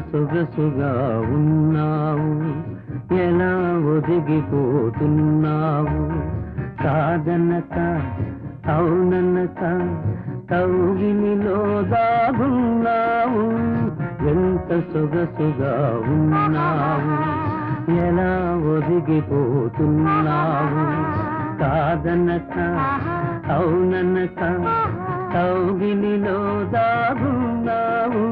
సొగసుగా ఉన్నావు, ఎలా ఒదిగిపోతున్నావు, కాదనక అవుననక కౌగిలిలో దాగున్నావు. ఎంత సొగసుగా ఉన్నావు, ఎలా ఒదిగిపోతున్నావు, కాదనక అవుననక కౌగిలిలో దాగున్నావు.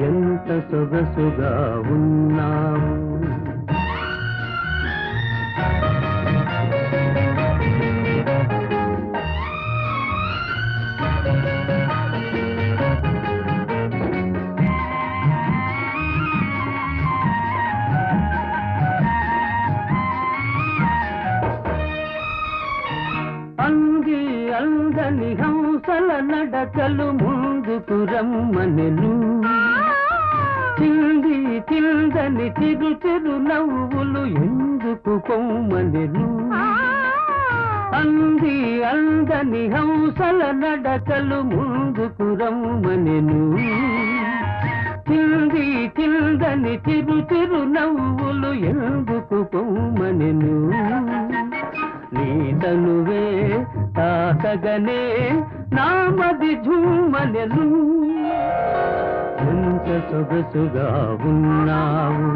ఎంత సొగసుగా ఉన్నావు. అంగి అందని హంసల నడకలు ముందుకు రమ్మనెను, చింది చిందని చిరు చిరు నవ్వులు ఎందుకు కొమ్మనెను. అంది అందని హంసల నడకలు ముందుకు రమ్మనెను, చింది చిందని చిరు చిరు నవ్వులు ఎందుకు కొమ్మనెను. నీ తనువే తాకగనే నామది ఝుమ్మనెను. ఎంత సొగసుగా ఉన్నావు,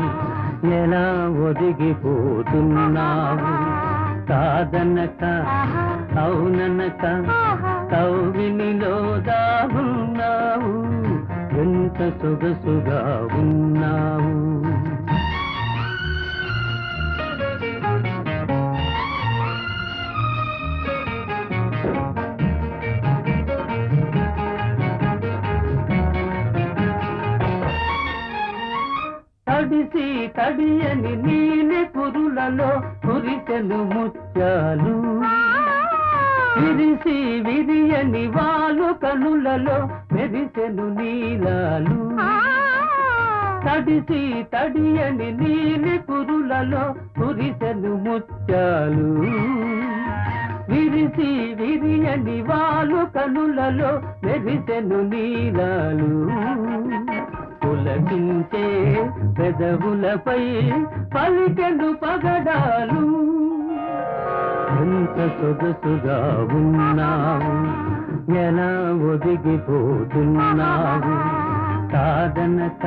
ఎలా ఒదిగిపోతున్నావు, కాదనక అవుననక కౌగిలిలో దాగున్నావు. ఎంత సొగసుగా ఉన్నావు. తడిసి తడియని నీలి కురులలో కురిసెను ముత్యాలు, విరిసి విరియని వాలు కనులలో మెరిసెను నీలాలు. తడిసి తడియని నీలి కురులలో కురిసెను ముత్యాలు, విరిసి విరియని వాలు కనులలో మెరిసెను నీలాలు. పులకించే పెదవులపై పలికెను పగడాలు. ఎంత సొగసుగా ఉన్నావు, ఎలా ఒదిగిపోతున్నావు, కాదనక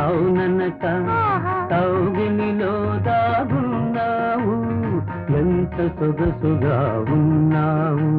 అవుననక కౌగిలిలో దాగున్నావు. ఎంత సొగసుగా ఉన్నావు.